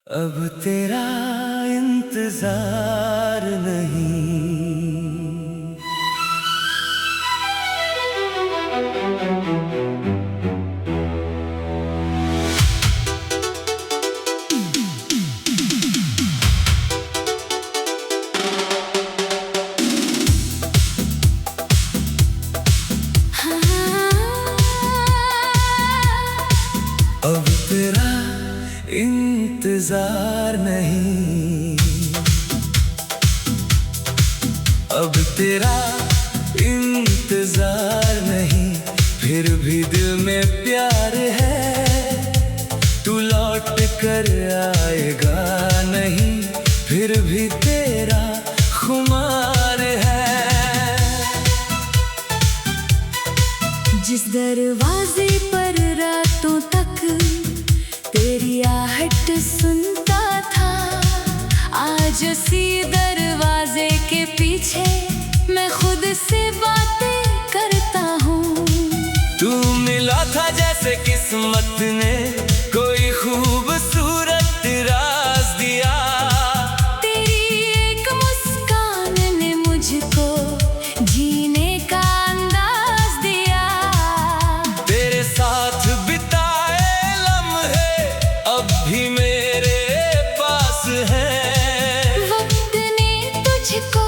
अब तेरा इंतजार नहीं। अब तेरा इंतजार नहीं। अब तेरा इंतजार नहीं, फिर भी दिल में प्यार है। तू लौट कर आएगा नहीं, फिर भी तेरा खुमार है। जिस दरवाजे पर रातों तक तेरी आहट सुनता था, आज उसी दरवाजे के पीछे मैं खुद से बातें करता हूँ। तू मिला था जैसे किस्मत ने कोई खूबसूरत राज दिया। तेरी एक मुस्कान ने मुझको जीने का अंदाज दिया। तेरे साथ बिताए लम्हे अब भी मेरे पास हैं। वक्त ने तुझको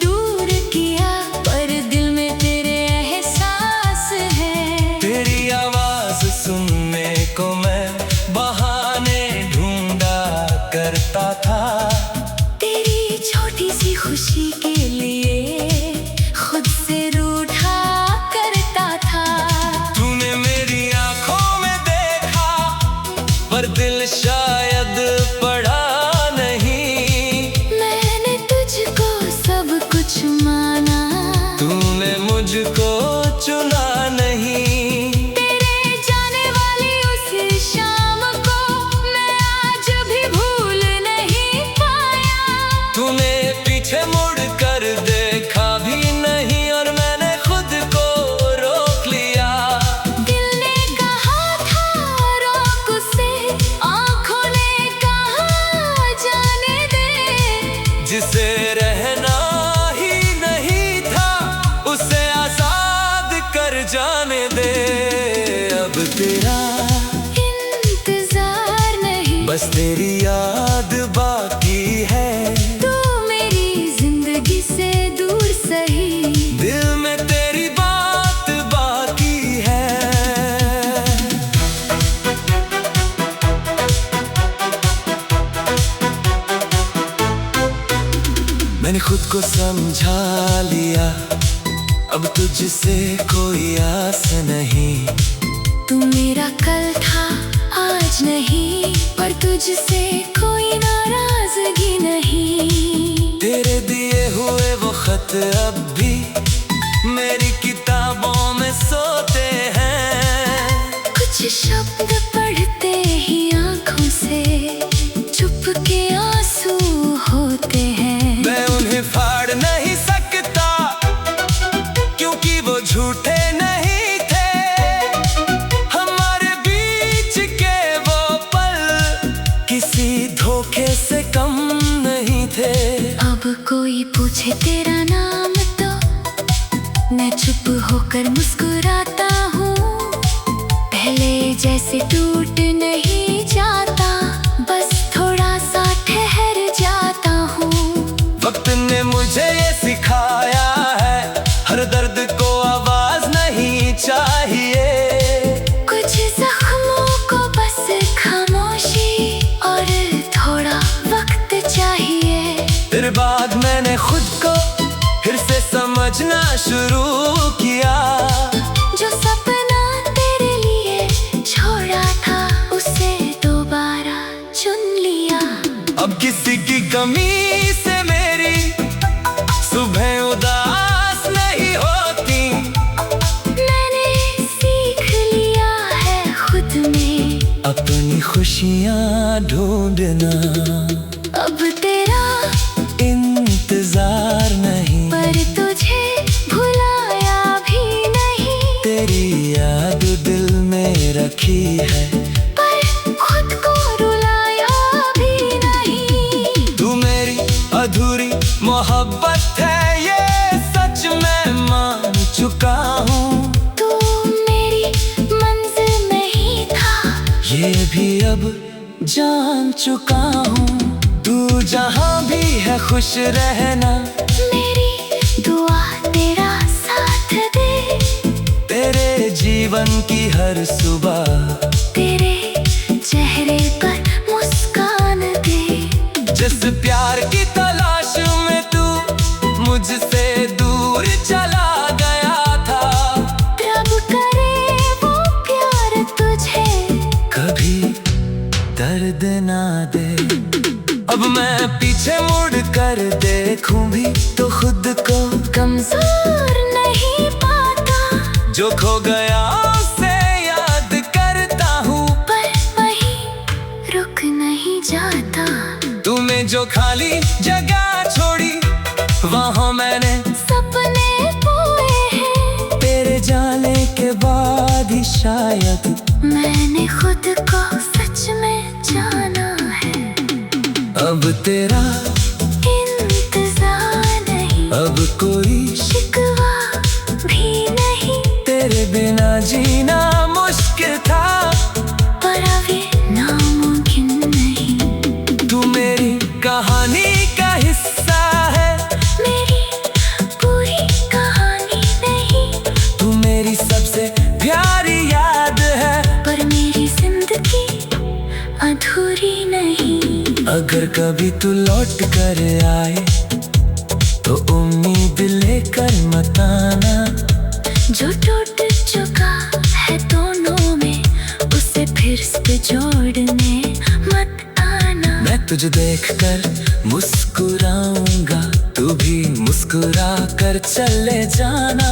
दूर किया, पर दिल में तेरे एहसास हैं। तेरी आवाज सुनने को मैं बहाने ढूंढा करता था। तेरी छोटी सी खुशी के लिए खुद से रूठा करता था। तूने मेरी आंखों में देखा, पर दिल शायद पड़ा नहीं। मैंने तुझको सब कुछ माना, तूने मुझको चुना नहीं। तेरे जाने वाली उस शाम को मैं आज भी भूल नहीं पाया। तूने पीछे मुड़ कर देखा भी नहीं, और मैंने खुद को रोक लिया। दिल ने कहा था रोक उसे, आँखों ने कहा जाने दे। जिसे रहना ही नहीं था, उसे आजाद कर जाने दे। अब तेरा इंतजार नहीं, बस तेरी याद बाकी है। तू मेरी जिंदगी से दूर सही, दिल में तेरी बात बाकी है। मैंने खुद को समझा लिया, अब तुझसे कोई आस नहीं। तू मेरा कल था आज नहीं, पर तुझसे कोई नाराजगी नहीं। तेरे दिए हुए वो खत अब भी मेरी किताबों में सोते हैं। कुछ शब्द पढ़ते ही आंखों से चुप के आंसू होते हैं। मैं उन्हें फाड़ नहीं सकता, क्योंकि वो झूठे नहीं थे। हमारे बीच के वो पल किसी धोखे से कम नहीं थे। अब कोई पूछे तेरा नाम तो मैं चुप होकर मुस्कुराता हूँ। पहले जैसे टूट नहीं जाता, बस थोड़ा सा ठहर जाता हूँ। वक्त ने मुझे ये सिखाया है, हर दर्द को आवाज नहीं चाहिए। कुछ जख्मों को बस खामोशी और थोड़ा वक्त चाहिए। फिर बाद मैंने खुद को फिर से समझना शुरू किया। जो सपना तेरे लिए छोड़ा था, उसे दोबारा चुन लिया। अब किसी की कमी से मेरी सुबह उदास नहीं होती। मैंने सीख लिया है खुद में अपनी खुशियाँ ढूंढना। अब तेरा इंतजार नहीं, पर तुझे भुलाया भी नहीं। तेरी याद दिल में रखी है, पर खुद को रुलाया जान चुका हूँ। तू जहाँ भी है खुश रहना, मेरी दुआ तेरा साथ दे। तेरे जीवन की हर सुबह तेरे चेहरे पर मुस्कान दे। जिस प्यार की तलाश में तू मुझसे दूर चला गया था, रब करे वो प्यार तुझे कभी दर्द ना दे। अब मैं पीछे मुड़ कर देखूं भी तो खुद को कमजोर नहीं पाता। जो खो गया उसे याद करता हूँ, पर वहीं रुक नहीं जाता। तूने जो खाली जगह छोड़ी वहाँ मैंने सपने बोए हैं। तेरे जाने के बाद ही शायद मैंने खुद को सच में जाना है। अब तेरा इंतजार नहीं, अब कोई शिकवा भी नहीं। तेरे बिना जीना मुश्किल था, पर अब ये नामुमकिन नहीं। तू मेरी कहानी का हिस्सा है, मेरी पूरी कहानी नहीं। तू मेरी सबसे प्यारी याद है, पर मेरी जिंदगी अधूरी नहीं। अगर कभी तू लौट कर आए तो उम्मीद लेकर मत आना। जो टूट चुका है दोनों में, उसे फिर से जोड़ने मत आना। मैं तुझे देखकर मुस्कुराऊंगा, तू भी मुस्कुरा कर चले जाना।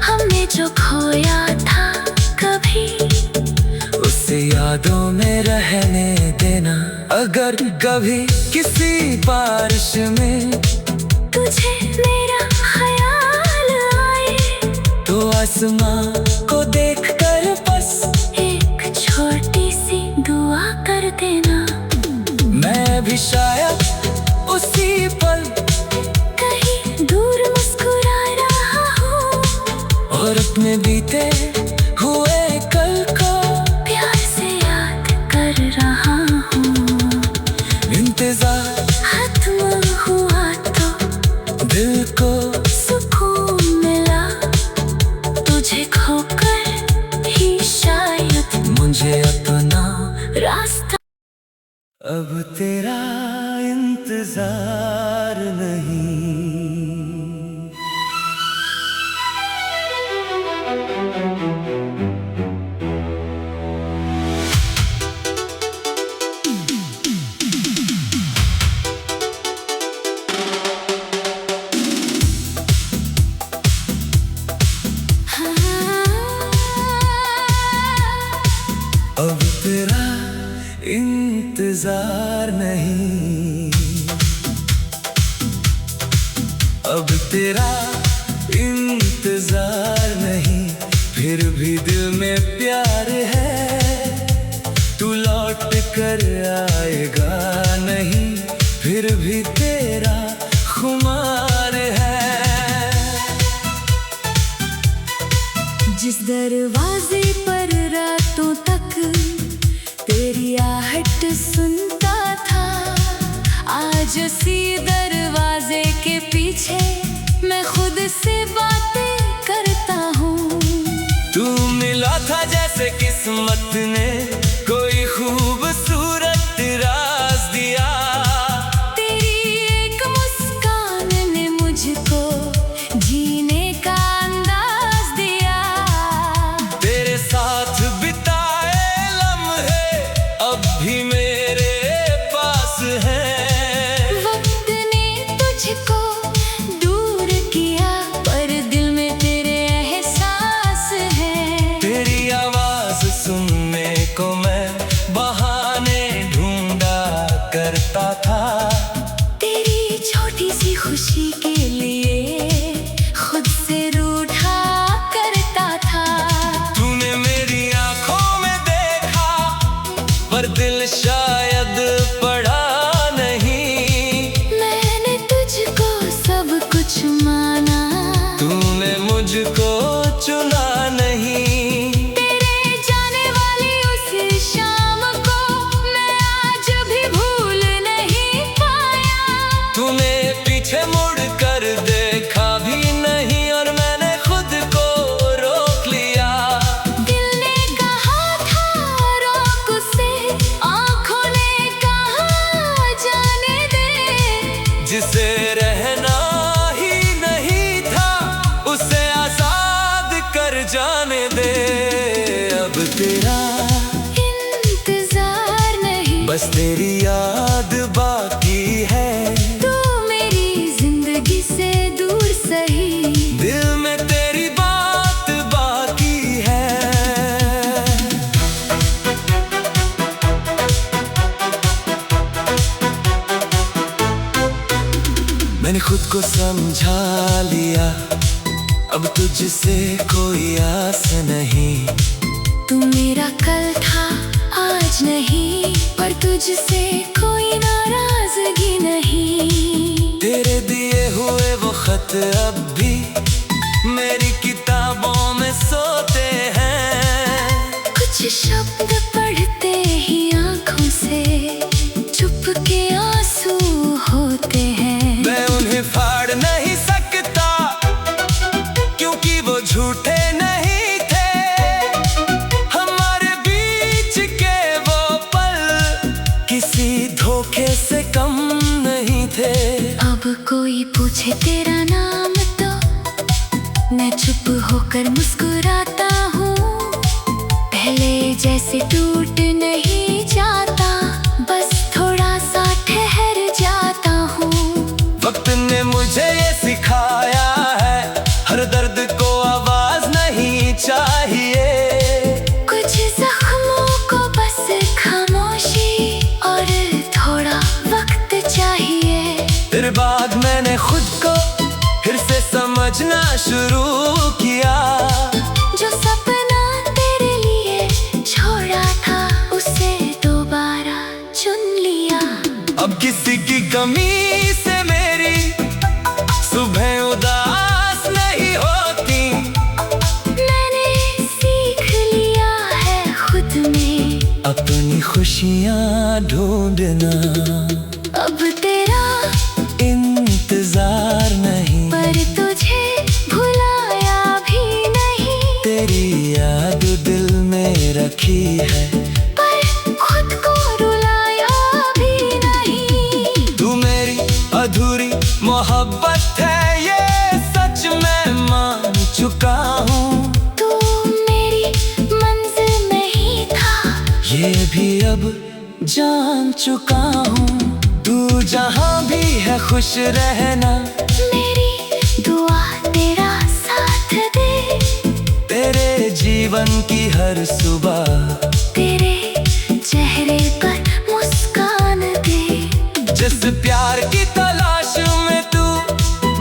हमने जो खोया था कभी, उसे यादों में रहने देना। अगर कभी किसी बारिश में तुझे मेरा ख्याल आए, तो आसमां को देखकर बस एक छोटी सी दुआ कर देना। मैं भी शायद उसी पल कहीं दूर मुस्कुरा रहा हूँ, और अपने बीते हुए कल को प्यार से याद कर रहा हूँ। इंतजार खत्म हुआ तो दिल को सुकून मिला, तुझे खोकर ही शायद मुझे अपना रास्ता। अब तेरा इंतजार नहीं। अब तेरा इंतजार नहीं, अब तेरा इंतजार नहीं। फिर भी दिल में प्यार है, तू लौट कर आएगा नहीं। फिर भी तेरा खुमार है। जिस दरवाजे पर रातों तक तेरी आहट सुनता था, आज उसी दरवाजे के पीछे मैं खुद से बातें करता हूँ। तू मिला था जैसे किस्मत ने कोई खूबसूरत राज दिया। तेरी एक मुस्कान ने मुझको जीने का अंदाज दिया। तेरे साथ बिताए लम्हे अब भी मेरे पास हैं। वक्त ने तुझको दूर किया, पर दिल में तेरे एहसास हैं। तेरी आवाज सुनने को तेरी याद बाकी है। तू मेरी जिंदगी से दूर सही, दिल में तेरी बात बाकी है। मैंने खुद को समझा लिया, अब तुझसे कोई आस नहीं। तू मेरा कल था आज नहीं, पर तुझसे कोई नाराजगी नहीं। तेरे दिए हुए वो खत अब भी मेरी किताबों में सोते हैं। कुछ शब्द पढ़ते ही आंखों से चुपके आंसू होते हैं। मैं उन्हें फाड़ नहीं सकता, क्योंकि वो झूठे नहीं थे। हमारे बीच के वो पल किसी धोखे से कम नहीं थे। अब कोई पूछे तेरा नाम तो मैं चुप होकर मुस्कुराता हूँ। पहले जैसे टूट नहीं जाता, बस थोड़ा सा ठहर जाता हूँ। वक्त ने मुझे ये सिखाया है, हर दर्द को आवाज नहीं चाहिए। कुछ जख्मों को बस खामोशी और थोड़ा वक्त चाहिए। फिर बाद मैंने खुद को फिर से समझना शुरू किया। जो सपना तेरे लिए छोड़ा था, उसे दोबारा चुन लिया। अब किसी की कमी से मेरी सुबह उदास नहीं होती। मैंने सीख लिया है खुद में अपनी खुशियाँ ढूंढना। अब तेरा इंतजार नहीं, पर तुझे भुलाया भी नहीं। तेरी याद दिल में रखी है, पर खुद को रुलाया भी नहीं। तू मेरी अधूरी मोहब्बत है, ये सच मैं मान चुका हूँ। तू मेरी मंजिल नहीं था, ये भी अब जान चुका हूँ। तू जहाँ भी है खुश रहना, मेरी दुआ तेरा साथ दे। तेरे जीवन की हर सुबह तेरे चेहरे पर मुस्कान दे। जिस प्यार की तलाश में तू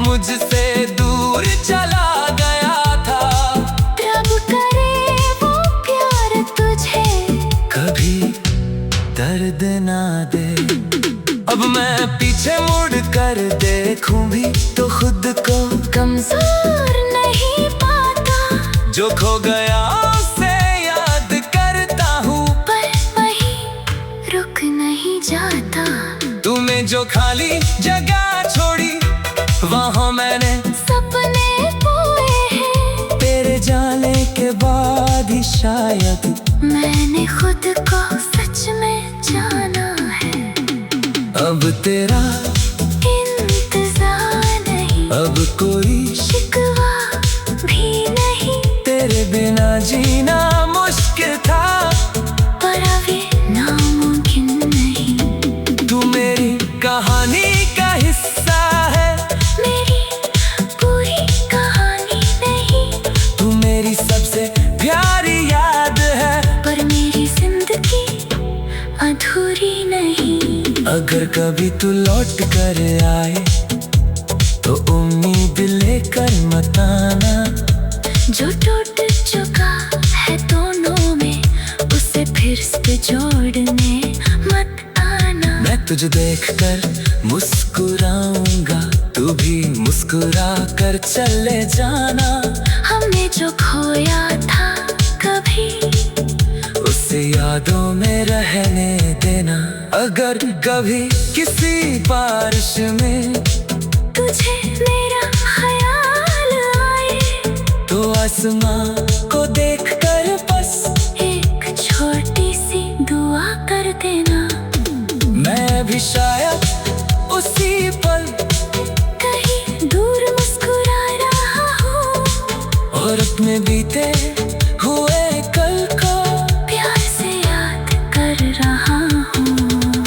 मुझसे दूर चला गया था, रब करे वो प्यार तुझे कभी दर्द ना दे। अब मैं पीछे मुड़ कर देखूं भी तो खुद को कमजोर नहीं पाता। जो खो गया उसे याद करता हूँ, पर वहीं रुक नहीं जाता। तूने जो खाली जगह छोड़ी वहाँ मैंने सपने बोए हैं, तेरे जाने के बाद ही शायद मैंने खुद को सच में जाना है। अब तेरा इंतजार नहीं, अब कोई शिकवा भी नहीं। तेरे बिना जीना मुश्किल था, पर अब ये नामुमकिन नहीं। तू मेरी कहानी का हिस्सा है, मेरी पूरी कहानी नहीं। तू मेरी सबसे प्यारी याद है, पर मेरी जिंदगी अधूरी नहीं। अगर कभी तू लौट कर आए तो उम्मीद लेकर मत आना। जो टूट चुका है दोनों में, उसे फिर से जोड़ने मत आना। मैं तुझे देखकर मुस्कुराऊंगा, तू भी मुस्कुरा कर चले जाना। हमने जो खोया था कभी, उसे यादों में रहने देना। अगर कभी किसी बारिश में तुझे मेरा ख्याल आए, तो आसमां को देखकर बस एक छोटी सी दुआ कर देना। मैं भी शायद उसी पल कहीं दूर मुस्कुरा रहा हूँ, और अपने बीते हुए कल को प्यार से याद कर रहा हूँ।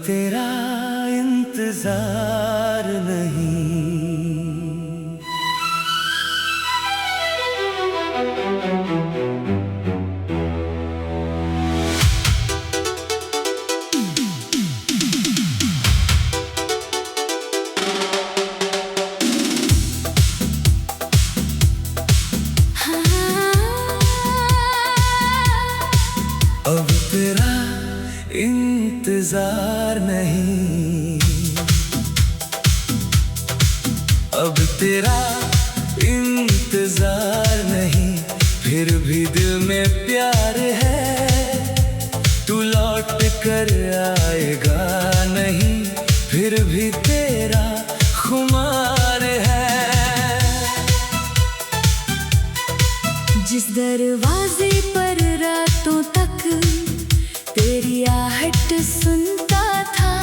तेरा इंतजार नहीं। अब तेरा इंतजार नहीं, अब तेरा इंतजार नहीं, फिर भी दिल में प्यार है। तू लौट कर आएगा नहीं, फिर भी तेरा खुमार है। जिस दरवाजे पर रातों तक तेरी आहट सुनता था,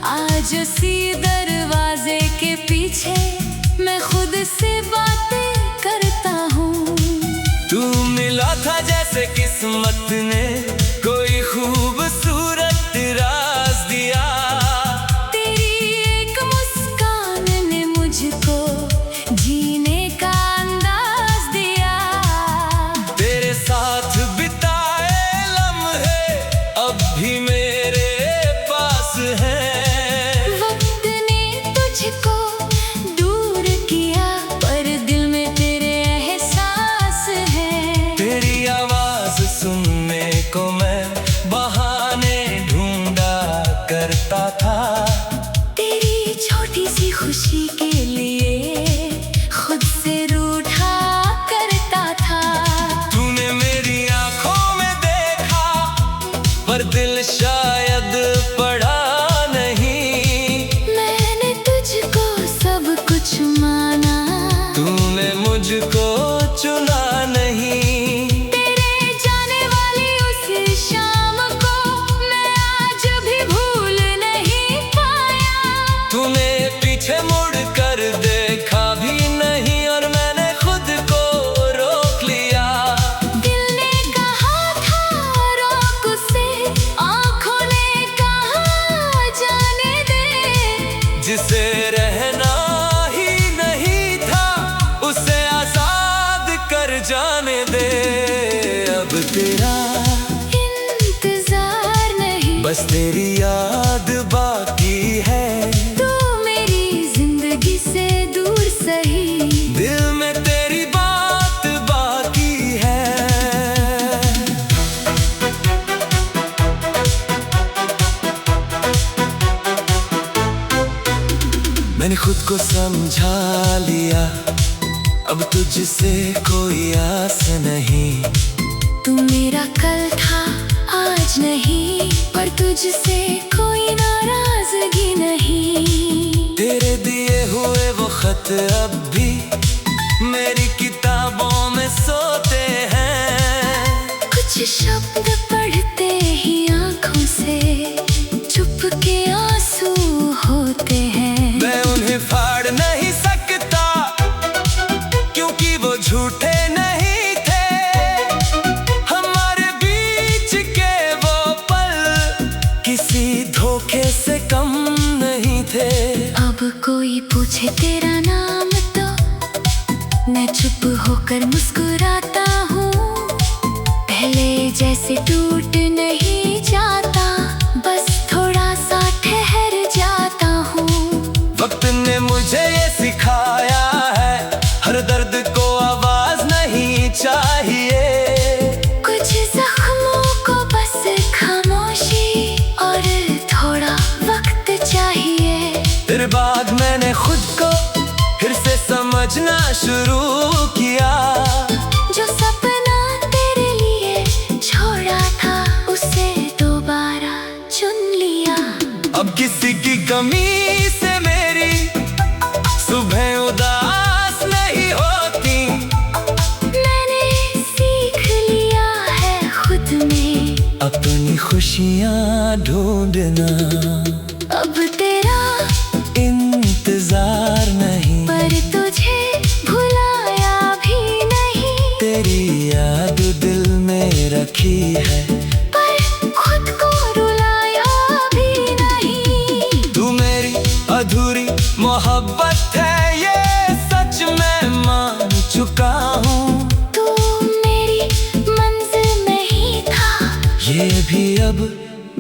आज उसी दरवाजे के पीछे मैं खुद से बातें करता हूँ। तू मिला था जैसे किस्मत ने कोई खूबसूरत राज दिया। तेरी एक मुस्कान ने मुझको जीने का अंदाज दिया। तेरे साथ बिताए लम्हे अब भी मेरे पास हैं। वक्त ने तुझको दूर किया, पर दिल में तेरे एहसास हैं। तेरी आवाज सुनने को मैं बहाने ढूंढा करता था। तेरी छोटी सी खुशी के लिए खुद से रूठा करता था। तूने मेरी आंखों में देखा पर दिल शायद पढ़ा नहीं। मैंने तुझको सब कुछ माना, तूने मुझको चुना नहीं। तेरे जाने वाली उस शाम को मैं आज भी भूल नहीं पाया। तूने पीछे मुड़ कर देखा भी नहीं और मैंने खुद को रोक लिया। दिल ने कहा था रोक उसे, आँखों ने कहा जाने दे। जिसे रहना ही नहीं था उसे आजाद कर जाने दे। अब तेरा इंतजार नहीं, बस तेरी याद बाकी है। तू मेरी जिंदगी से दूर सही, दिल में तेरी बात बाकी है। मैंने खुद को समझा लिया, अब तुझसे कोई आस नहीं। तू मेरा कल था आज नहीं, पर तुझसे कोई नाराजगी नहीं। तेरे दिए हुए वो खत अब भी मेरी किताबों में सोते हैं। कुछ शब्द पढ़ते ही आंखों से चुप के आंसू होते हैं। मैं उन्हें फाड़ नहीं सकता क्योंकि वो झूठे नहीं थे। हमारे बीच के वो पल किसी धोखे से कम नहीं थे। अब कोई पूछे तेरा नाम तो मैं चुप होकर मुस्कुराता हूँ। पहले जैसे टूट नहीं जाता, बस थोड़ा सा ठहर जाता हूँ। वक्त ने मुझे ये सिखाया है, हर दर्द को आवाज नहीं चाहिए। कुछ जख्मों को बस खामोशी और थोड़ा वक्त चाहिए। फिर बाद मैंने खुद को फिर से समझना शुरू किया। जो सपना तेरे लिए छोड़ा था उसे दोबारा चुन लिया। अब किसी की कमी से मेरी सुबह उदास नहीं होती। मैंने सीख लिया है खुद में अपनी खुशियाँ ढूंढना। अब तेरा इंतजार नहीं, पर तुझे भुलाया भी नहीं। तेरी याद दिल में रखी है, पर खुद को रुलाया भी नहीं।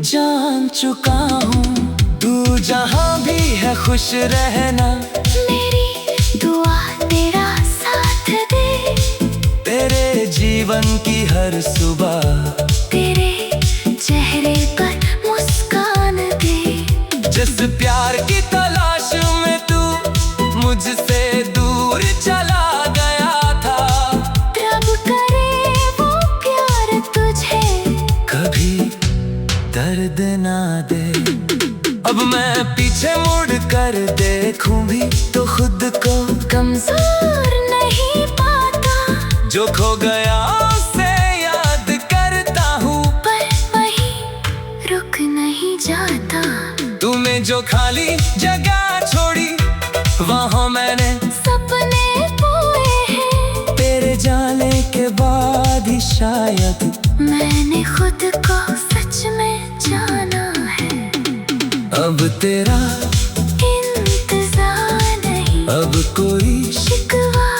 जान चुका हूँ। तू जहाँ भी है खुश रहना, मेरी दुआ तेरा साथ दे। तेरे जीवन की हर सुबह तेरे चेहरे पर मुस्कान दे। जिस प्यार की तलाश में तू मुझसे दूर चला गया था, रब करे वो प्यार तुझे कभी दर्द ना दे। अब मैं पीछे मुड़ कर देखूं भी तो खुद को कमजोर नहीं पाता। जो खो गया उसे याद करता हूँ, पर वहीं रुक नहीं जाता। तूने जो खाली जगह छोड़ी वहाँ मैंने सपने बोए हैं। तेरे जाने के बाद ही शायद मैंने खुद को सच में जाना है। अब तेरा इंतजार नहीं, अब कोई शिकवा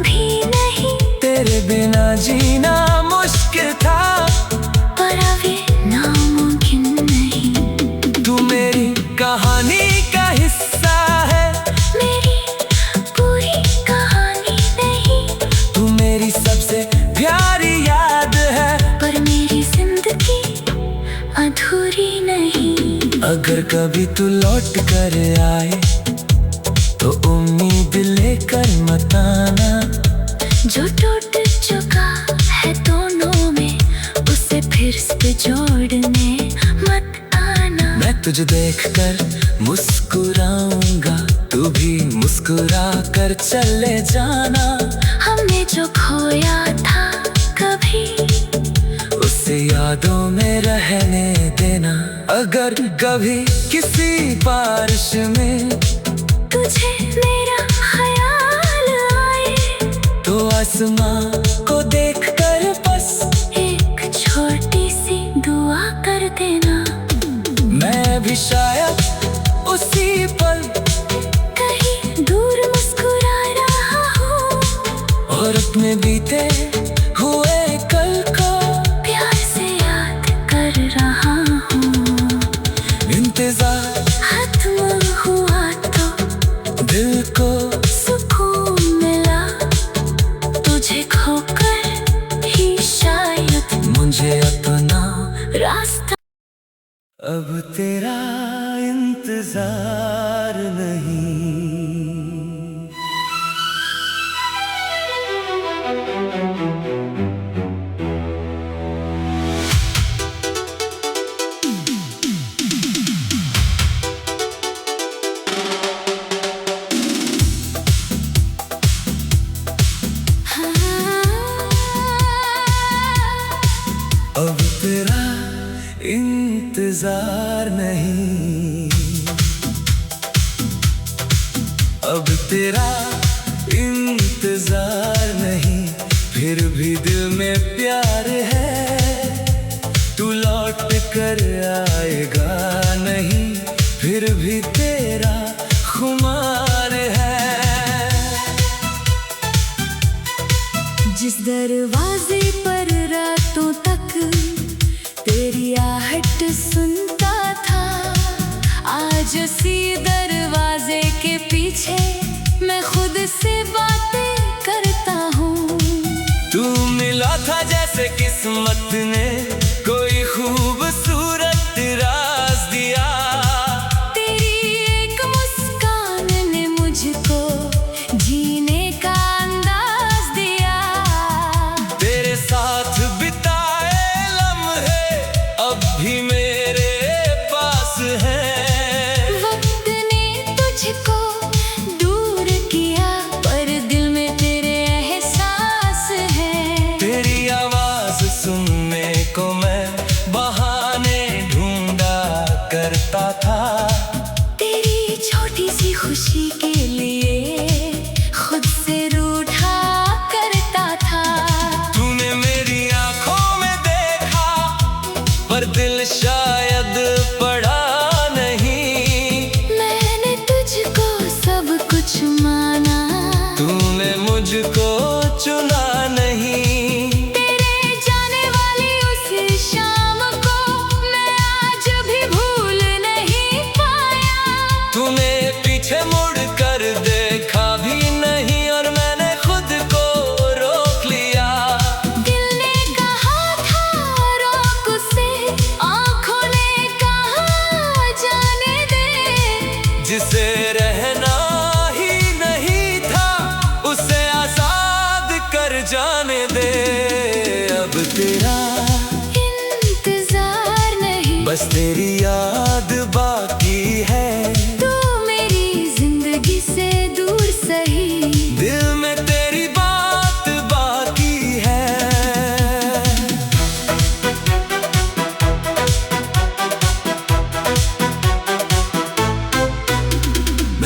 भी नहीं। तेरे बिना जीना मुश्किल था, पर अब ये नामुमकिन नहीं। तू मेरी कहानी का हिस्सा है, मेरी पूरी कहानी नहीं। तू मेरी सबसे प्यारी याद है, पर मेरी जिंदगी अधूरी नहीं। अगर कभी तू लौट कर आए तो उम्मीद लेकर मत आना। जो टूट चुका है दोनों में, उसे फिर से जोड़ने मत आना। मैं तुझे देखकर मुस्कुराऊंगा, तू भी मुस्कुरा कर चले जाना। हमने जो खोया था कभी, उसे यादों में रहने देना। अगर कभी किसी बारिश में तुझे मेरा ख्याल आए, तो आसमां को देखकर बस एक छोटी सी दुआ कर देना। मैं भी शायद उसी पल कहीं दूर मुस्कुरा रहा हूँ, और अपने बीते हुए कल को प्यार से याद कर रहा हूँ। इंतजार खत्म हुआ तो दिल को सुकून मिला, तुझे खोकर ही शायद मुझे अपना रास्ता। अब तेरा इंतजार नहीं। अब तेरा इंतजार नहीं, अब तेरा इंतजार नहीं। फिर भी दिल में प्यार है, तू लौट कर आएगा नहीं, फिर भी तेरा खुमार है। जिस दरवाजे पर रातों तक तेरी आहट सुनता था, आज उसी दरवाजे के पीछे मैं खुद से बातें करता हूँ। तू मिला था जैसे किस्मत ने कोई खूबसूरत राज दिया। तेरी एक मुस्कान ने मुझको जीने का अंदाज दिया। तेरे साथ बिताए लम्हे अब भी मेरे पास हैं। वक्त ने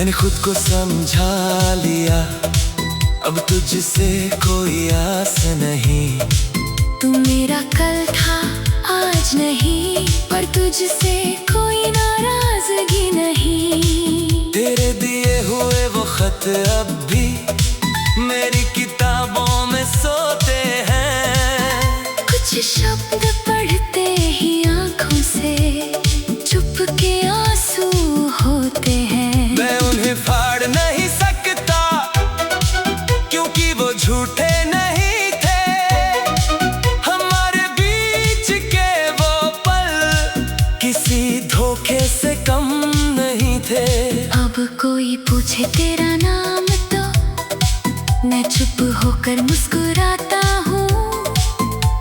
मैंने खुद को समझा लिया, अब तुझसे कोई आस नहीं। तू मेरा कल था आज नहीं, पर तुझसे कोई नाराजगी नहीं। तेरे दिए हुए वो खत अब भी मेरी किताबों में सोते हैं। कुछ शब्द पढ़ते ही आंखों से चुपके आंसू होते हैं। मैं उन्हें फाड़ नहीं सकता क्योंकि वो झूठे नहीं थे। हमारे बीच के वो पल किसी धोखे से कम नहीं थे। अब कोई पूछे तेरा नाम तो मैं चुप होकर मुस्कुराता हूँ।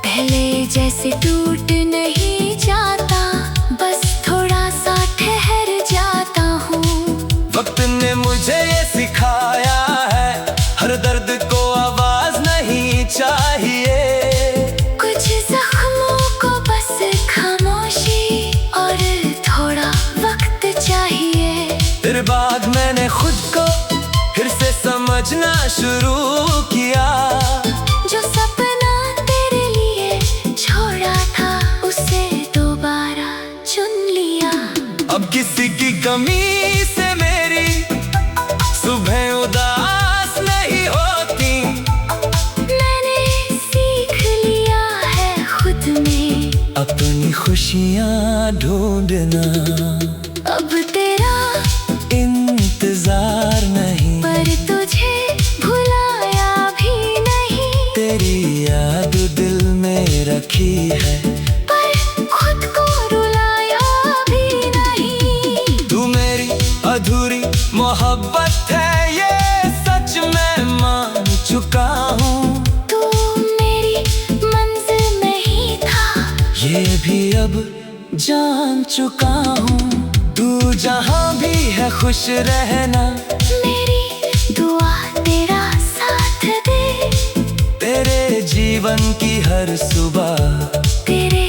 पहले जैसे टूट नहीं जाता, बस थोड़ा सा ठहर जाता हूँ। वक्त ने मुझे ये सिखाया है, हर दर्द को आवाज नहीं चाहिए। कुछ जख्मों को बस खामोशी और थोड़ा वक्त चाहिए। फिर बाद मैंने खुद को फिर से समझना शुरू किया। जो सपना तेरे लिए छोड़ा था उसे दोबारा चुन लिया। अब किसी की कमी से मेरी सुबह उदास नहीं होती। मैंने सीख लिया है खुद में अपनी खुशियाँ ढूंढना। अब तेरा इंतजार नहीं, पर तुझे भुलाया भी नहीं। तेरी याद दिल में रखी है, पर खुद को रुलाया भी नहीं। तू मेरी अधूरी मोहब्बत है, ये सच मैं मान चुका हूँ। तू मेरी मंजिल में ही था, ये भी अब जान चुका हूँ। तू जहाँ भी है खुश रहना, मेरी दुआ तेरा साथ दे। तेरे जीवन की हर सुबह तेरे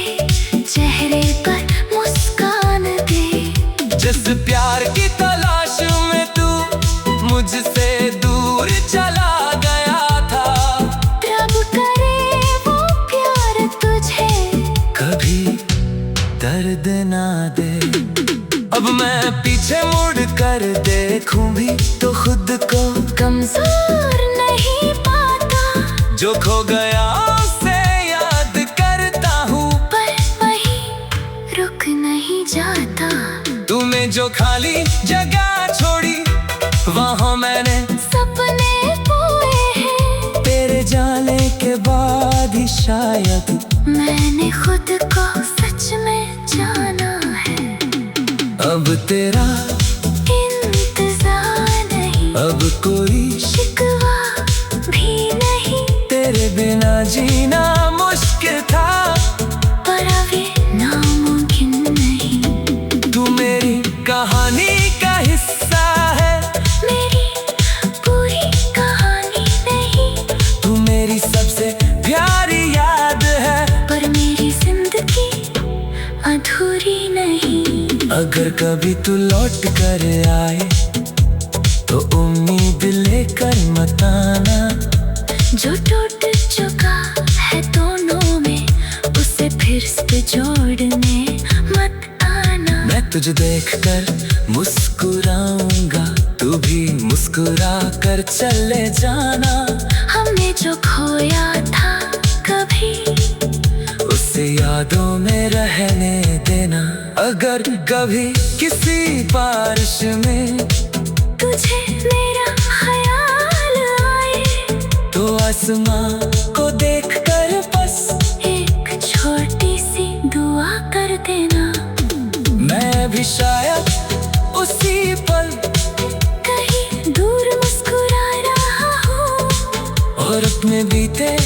चेहरे पर मुस्कान दे। जिस प्यार की तलाश में तू मुझसे दूर चला गया था, रब करे वो प्यार तुझे कभी दर्द ना दे। अब मैं पीछे मुड़ कर देखूं भी तो खुद को कमजोर नहीं पाता। जो खो गया उसे याद करता हूँ, पर वहीं रुक नहीं जाता। तूने जो खाली जगह छोड़ी वहाँ मैंने सपने बोए हैं, तेरे जाने के बाद ही शायद मैंने खुद को सच में जाना है। अब तेरा इंतजार नहीं, अब कोई शिकवा भी नहीं। तेरे बिना जीना मुश्किल था, पर अब ये नामुमकिन नहीं। तू मेरी कहानी का हिस्सा है, मेरी पूरी कहानी नहीं। तू मेरी सबसे प्यारी याद है, पर मेरी जिंदगी अधूरी नहीं। अगर कभी तू लौट कर आए तो उम्मीद लेकर मत आना। जो टूट चुका है दोनों में, उसे फिर से जोड़ने मत आना। मैं तुझे देखकर मुस्कुराऊंगा, तू भी मुस्कुरा कर चले जाना। हमने जो खोया था कभी, उसे यादों में रहने देना। अगर कभी किसी बारिश में तुझे मेरा ख्याल आए, तो आसमां को देखकर बस एक छोटी सी दुआ कर देना। मैं भी शायद उसी पल कहीं दूर मुस्कुरा रहा हूँ, और अपने बीते